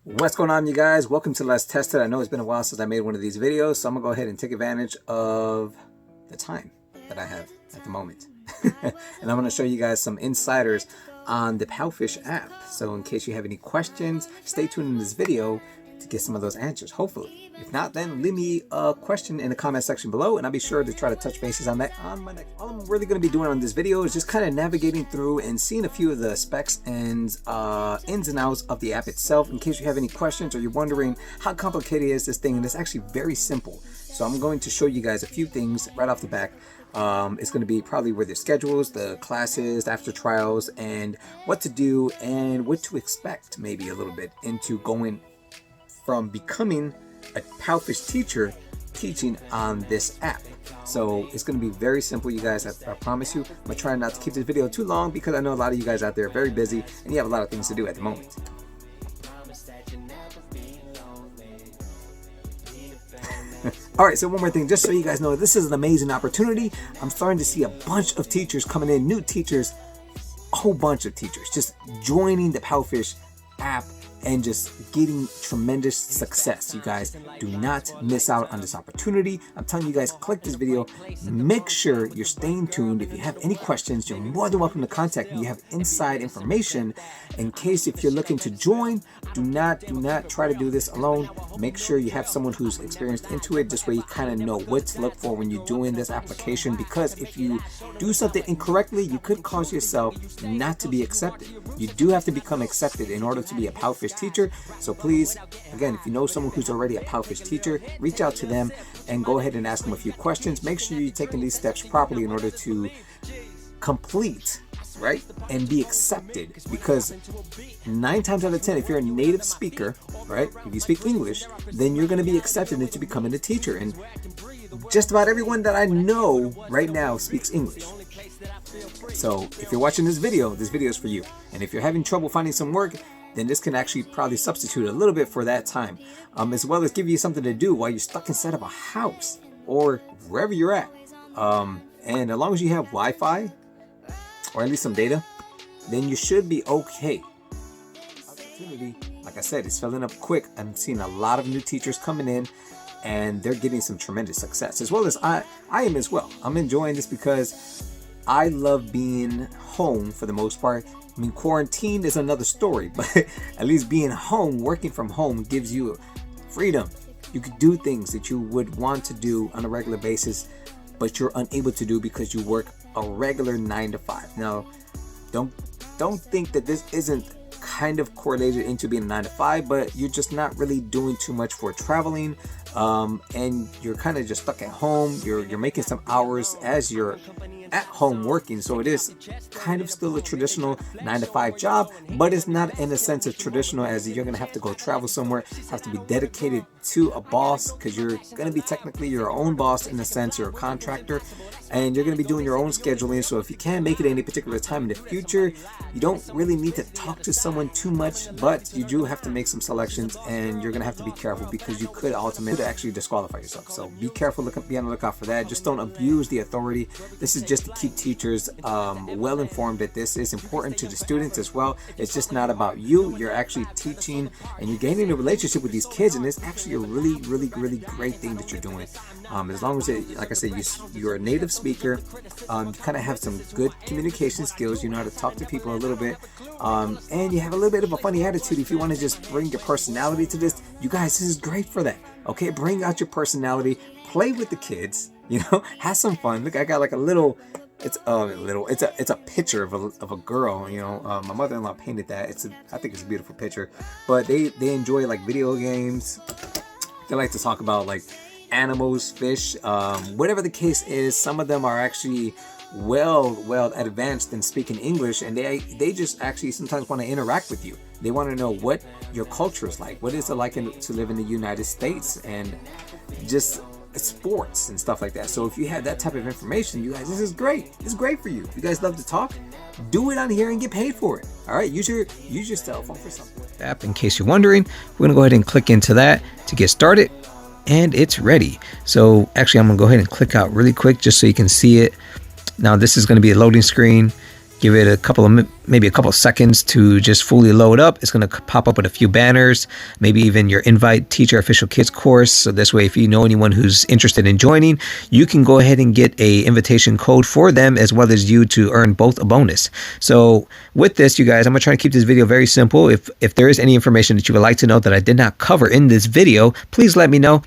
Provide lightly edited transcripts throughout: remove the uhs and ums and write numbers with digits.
What's going on, you guys? Welcome to Let's Test It. I know it's been a while since I made one of these videos, so I'm gonna go ahead and take advantage of the time that I have at the moment. And I'm gonna show you guys some insiders on the Palfish app. So in case you have any questions, stay tuned in this video to get some of those answers, hopefully. If not, then leave me a question in the comment section below, and I'll be sure to try to touch bases on that on my next. All I'm really going to be doing on this video is just kind of navigating through and seeing a few of the specs and ins and outs of the app itself, in case you have any questions or you're wondering how complicated is this thing. And it's actually very simple. So I'm going to show you guys a few things right off the back. It's going to be probably where the schedules, the classes, after trials, and what to do and what to expect, maybe a little bit into going from becoming a Palfish teacher teaching on this app. So it's going to be very simple, you guys. I promise you. I'm going to try not to keep this video too long because I know a lot of you guys out there are very busy and you have a lot of things to do at the moment. All right, so one more thing, just so you guys know, this is an amazing opportunity. I'm starting to see a bunch of teachers coming in, new teachers, a whole bunch of teachers just joining the Palfish app and just getting tremendous success. You guys do not miss out on this opportunity. I'm telling you guys, click this video. Make sure you're staying tuned. If you have any questions, you're more than welcome to contact me. You have inside information in case if you're looking to join. Do not try to do this alone. Make sure you have someone who's experienced into it. This way you kind of know what to look for when you're doing this application, because if you do something incorrectly, you could cause yourself not to be accepted. You do have to become accepted in order to be a Palfish teacher. So please, again, if you know someone who's already a Palfish teacher, reach out to them and go ahead and ask them a few questions. Make sure you're taking these steps properly in order to complete, right, and be accepted, because 9 times out of 10, if you're a native speaker, right, if you speak English, then you're going to be accepted into becoming a teacher. And just about everyone that I know right now speaks English. So if you're watching this video is for you. And if you're having trouble finding some work, then this can actually probably substitute a little bit for that time, as well as give you something to do while you're stuck inside of a house or wherever you're at. And as long as you have Wi-Fi or at least some data, then you should be okay. Opportunity, like I said, it's filling up quick. I'm seeing a lot of new teachers coming in, and they're getting some tremendous success, as well as I am as well. I'm enjoying this because I love being home for the most part. I mean, quarantine is another story, but at least being home, working from home, gives you freedom. You could do things that you would want to do on a regular basis, but you're unable to do because you work a regular 9 to 5. Now, don't think that this isn't kind of correlated into being a 9 to 5, but you're just not really doing too much for traveling, and you're kind of just stuck at home. You're making some hours as you're at home working, so it is kind of still a traditional 9 to 5 job, but it's not in a sense of traditional as you're gonna have to go travel somewhere, have to be dedicated to a boss, because you're gonna be technically your own boss in a sense. You're a contractor and you're gonna be doing your own scheduling. So if you can't make it at any particular time in the future, you don't really need to talk to someone too much, but you do have to make some selections, and you're gonna have to be careful because you could ultimately actually disqualify yourself. So be careful, be on the lookout for that. Just don't abuse the authority. This is just to keep teachers well informed that this is important to the students as well. It's just not about you. You're actually teaching and you're gaining a relationship with these kids, and it's actually a really great thing that you're doing. As long as like I said, you're a native speaker, you kind of have some good communication skills, you know how to talk to people a little bit, and you have a little bit of a funny attitude. If you want to just bring your personality to this, you guys, this is great for that. Okay, bring out your personality, play with the kids, you know, have some fun. Look, I got like a little, it's a picture of a girl, you know. My mother-in-law painted that. I think it's a beautiful picture. But they enjoy like video games. They like to talk about like animals, fish, whatever the case is. Some of them are actually well advanced in speaking English, and they just actually sometimes want to interact with you. They want to know what your culture is like, what is it like to live in the United States, and just sports and stuff like that. So if you have that type of information, you guys, this is great. It's great for you. You guys love to talk, do it on here and get paid for it. All right, use your cell phone for something. App, in case you're wondering, we're gonna go ahead and click into that to get started, and it's ready. So actually, I'm gonna go ahead and click out really quick just so you can see it. Now this is going to be a loading screen. Give it a couple of maybe a couple of seconds to just fully load up. It's going to pop up with a few banners, maybe even your invite teacher official kids course. So this way, if you know anyone who's interested in joining, you can go ahead and get a invitation code for them as well as you to earn both a bonus. So with this, you guys, I'm going to try to keep this video very simple. If there is any information that you would like to know that I did not cover in this video, please let me know.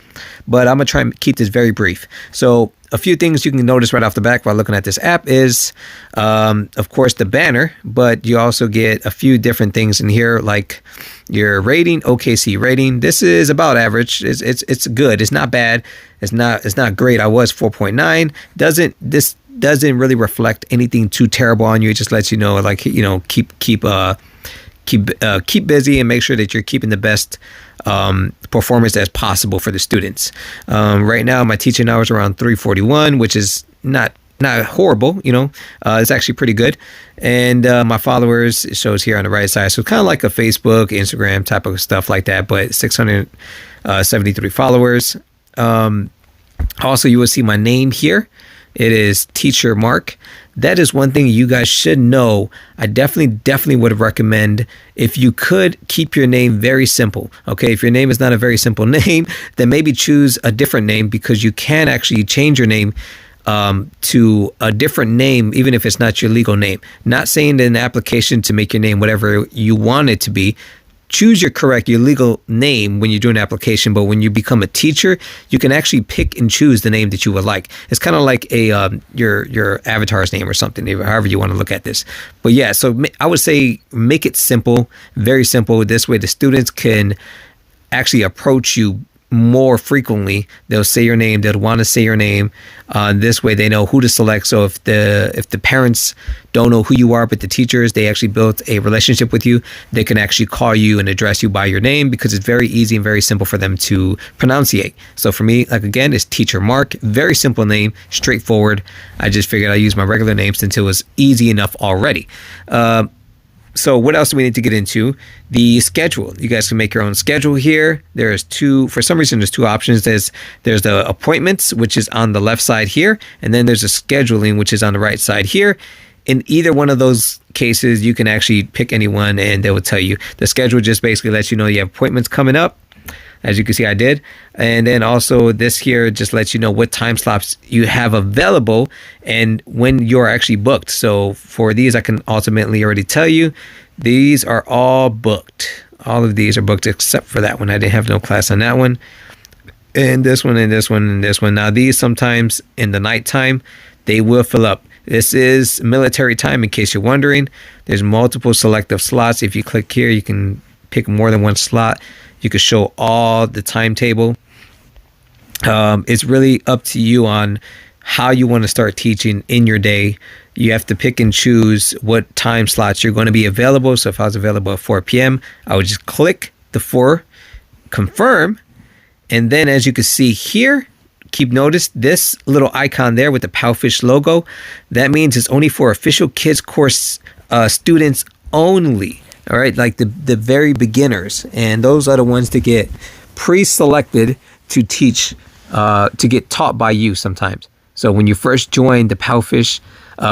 But I'm going to try and keep this very brief. So a few things you can notice right off the back while looking at this app is, of course, the banner, but you also get a few different things in here, like your rating, OKC rating. This is about average. It's good. It's not bad. It's not great. I was 4.9. This doesn't really reflect anything too terrible on you. It just lets you know, like, you know, keep busy and make sure that you're keeping the best performance as possible for the students. Right now, my teaching hours are around 3:41, which is not horrible. You know, it's actually pretty good. And my followers, it shows here on the right side. So kind of like a Facebook, Instagram type of stuff like that, but 673 followers. Also, you will see my name here. It is Teacher Mark. That is one thing you guys should know. I definitely would recommend, if you could, keep your name very simple. Okay, if your name is not a very simple name, then maybe choose a different name, because you can actually change your name to a different name, even if it's not your legal name. Not saying that in the application to make your name whatever you want it to be. Choose your legal name when you're doing an application, but when you become a teacher, you can actually pick and choose the name that you would like. It's kind of like a your avatar's name or something, however you want to look at this. But yeah, so I would say make it simple, very simple. This way the students can actually approach you more frequently. They'll say your name. They'll want to say your name. This way they know who to select. So if the parents don't know who you are, but the teachers, they actually built a relationship with you, they can actually call you and address you by your name, because it's very easy and very simple for them to pronunciate. So for me, like, again, it's Teacher Mark. Very simple name, straightforward. I just figured I'd use my regular name since it was easy enough already. So what else do we need to get into? The schedule. You guys can make your own schedule here. For some reason, there's two options. There's the appointments, which is on the left side here, and then there's a scheduling, which is on the right side here. In either one of those cases, you can actually pick anyone and they will tell you. The schedule just basically lets you know you have appointments coming up. As you can see, I did. And then also this here just lets you know what time slots you have available and when you're actually booked. So for these, I can ultimately already tell you, these are all booked. All of these are booked except for that one. I didn't have no class on that one. And this one, and this one, and this one. Now these sometimes in the nighttime, they will fill up. This is military time, in case you're wondering. There's multiple selective slots. If you click here, you can pick more than one slot. You can show all the timetable. It's really up to you on how you want to start teaching in your day. You have to pick and choose what time slots you're going to be available. So if I was available at 4 p.m., I would just click the 4, confirm. And then as you can see here, notice this little icon there with the Palfish logo. That means it's only for official kids course students only. All right, like the very beginners, and those are the ones that get pre-selected to teach, to get taught by you sometimes. So when you first join the Palfish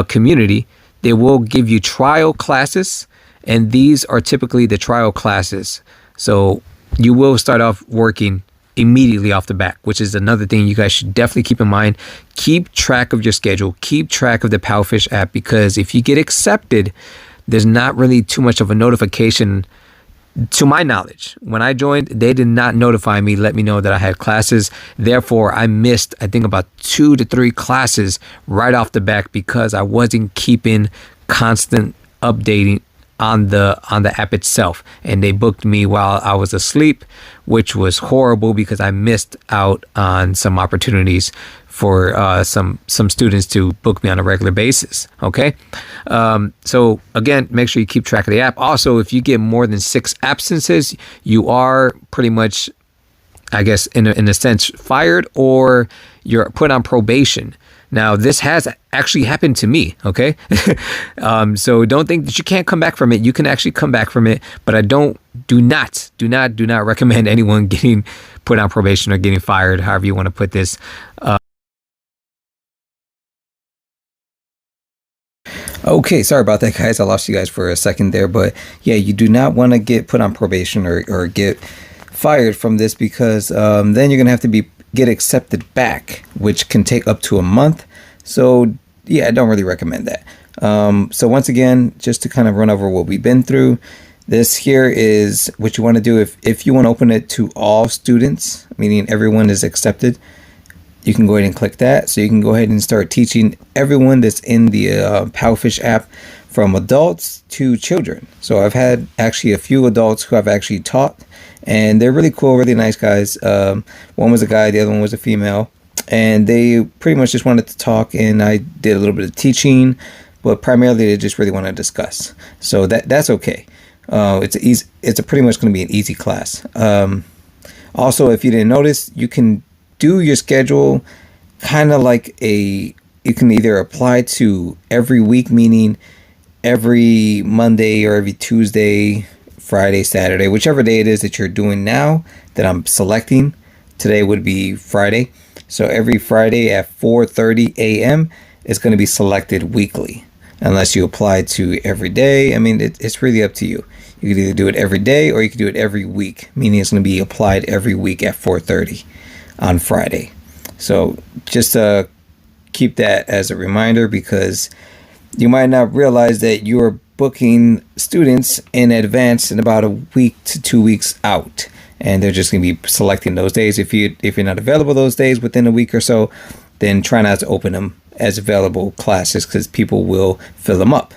community, they will give you trial classes, and these are typically the trial classes. So you will start off working immediately off the bat, which is another thing you guys should definitely keep in mind. Keep track of your schedule. Keep track of the Palfish app, because if you get accepted, there's not really too much of a notification, to my knowledge. When I joined, they did not notify me, let me know that I had classes. Therefore, I missed, I think, about 2 to 3 classes right off the back, because I wasn't keeping constant updating on the app itself. And they booked me while I was asleep, which was horrible, because I missed out on some opportunities for some students to book me on a regular basis. Okay, so again, make sure you keep track of the app. Also, if you get more than 6 absences, you are pretty much, I guess, in a sense, fired, or you're put on probation. Now, this has actually happened to me, okay? So don't think that you can't come back from it. You can actually come back from it, but I do not recommend anyone getting put on probation or getting fired, however you want to put this. Okay, sorry about that, guys. I lost you guys for a second there, but yeah, you do not want to get put on probation or get fired from this, because then you're gonna have to get accepted back, which can take up to a month. So yeah, I don't really recommend that. So once again, just to kind of run over what we've been through, this here is what you want to do. If you want to open it to all students, meaning everyone is accepted, you can go ahead and click that. So you can go ahead and start teaching everyone that's in the Palfish app, from adults to children. So I've had actually a few adults who I've actually taught, and they're really cool, really nice guys. One was a guy, the other one was a female, and they pretty much just wanted to talk, and I did a little bit of teaching, but primarily they just really want to discuss. So that's okay. It's pretty much going to be an easy class. Also, if you didn't notice, you can do your schedule kind of like you can either apply to every week, meaning every Monday or every Tuesday, Friday, Saturday, whichever day it is that you're doing now that I'm selecting. Today would be Friday. So every Friday at 4:30 a.m. is going to be selected weekly, unless you apply to every day. I mean, it's really up to you. You could either do it every day or you could do it every week, meaning it's going to be applied every week at 4:30 on Friday. So just keep that as a reminder, because you might not realize that you're booking students in advance in about a week to 2 weeks out, and they're just going to be selecting those days. If you're not available those days within a week or so, then try not to open them as available classes, because people will fill them up.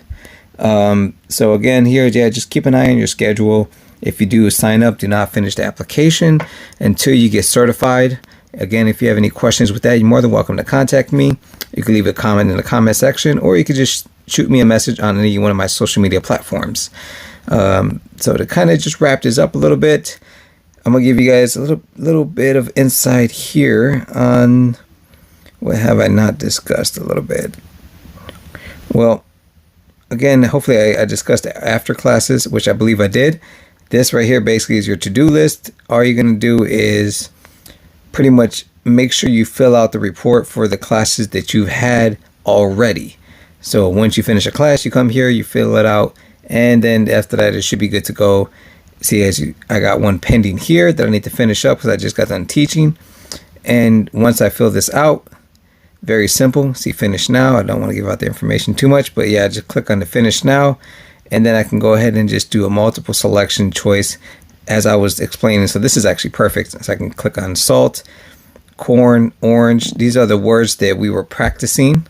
So again, here, yeah, just keep an eye on your schedule. If you do sign up, do not finish the application until you get certified. Again, if you have any questions with that, you're more than welcome to contact me. You can leave a comment in the comment section, or you could just shoot me a message on any one of my social media platforms. So to kind of just wrap this up a little bit, I'm gonna give you guys a little bit of insight here on what have I not discussed a little bit. Well, again, hopefully I discussed after classes, which I believe I did. This right here basically is your to-do list. All you're gonna do is pretty much make sure you fill out the report for the classes that you've had already. So once you finish a class, you come here, you fill it out, and then after that, it should be good to go. See, I got one pending here that I need to finish up because I just got done teaching. And once I fill this out, very simple. See, finish now. I don't want to give out the information too much, but yeah, just click on the finish now, and then I can go ahead and just do a multiple selection choice as I was explaining. So this is actually perfect. So I can click on salt, corn, orange. These are the words that we were practicing.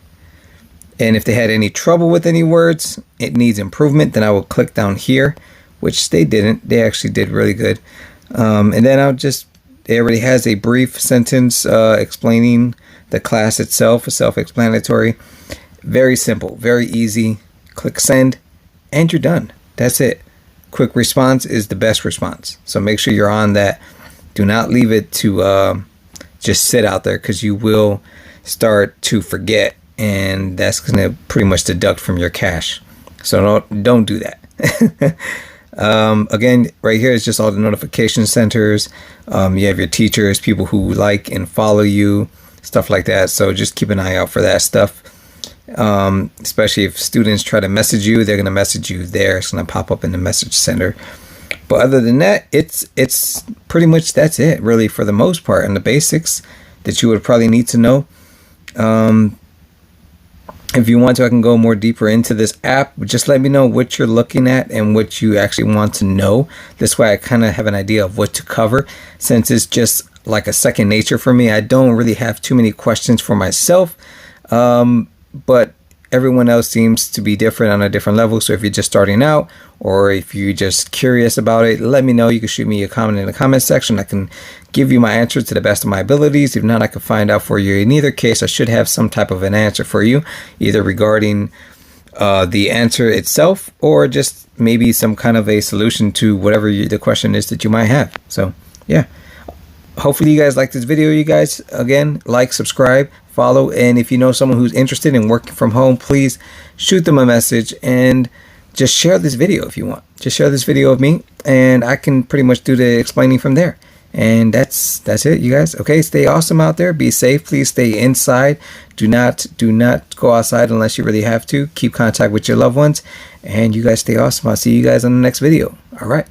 And if they had any trouble with any words, it needs improvement, then I will click down here, which they didn't. They actually did really good. And then it already has a brief sentence explaining the class itself, self-explanatory. Very simple, very easy. Click send, and you're done. That's it. Quick response is the best response. So make sure you're on that. Do not leave it to just sit out there, because you will start to forget, and that's going to pretty much deduct from your cash. So don't do that. Again, right here is just all the notification centers. You have your teachers, people who like and follow you, stuff like that. So just keep an eye out for that stuff. Especially if students try to message you, they're going to message you there. It's going to pop up in the message center. But other than that, it's pretty much that's it, really, for the most part, and the basics that you would probably need to know. If you want to, I can go more deeper into this app. Just let me know what you're looking at and what you actually want to know. This way I kind of have an idea of what to cover. Since it's just like a second nature for me, I don't really have too many questions for myself. But everyone else seems to be different on a different level. So if you're just starting out, or if you're just curious about it, let me know. You can shoot me a comment in the comment section. I can give you my answer to the best of my abilities. If not, I can find out for you. In either case, I should have some type of an answer for you, either regarding the answer itself, or just maybe some kind of a solution to whatever the question is that you might have. So yeah, hopefully you guys like this video. You guys, again, like, subscribe, follow, and if you know someone who's interested in working from home, please shoot them a message and just share this video if you want. Just share this video of me, and I can pretty much do the explaining from there. And that's it, you guys. Okay, stay awesome out there. Be safe. Please stay inside. Do not go outside unless you really have to. Keep contact with your loved ones. And you guys stay awesome. I'll see you guys on the next video. All right.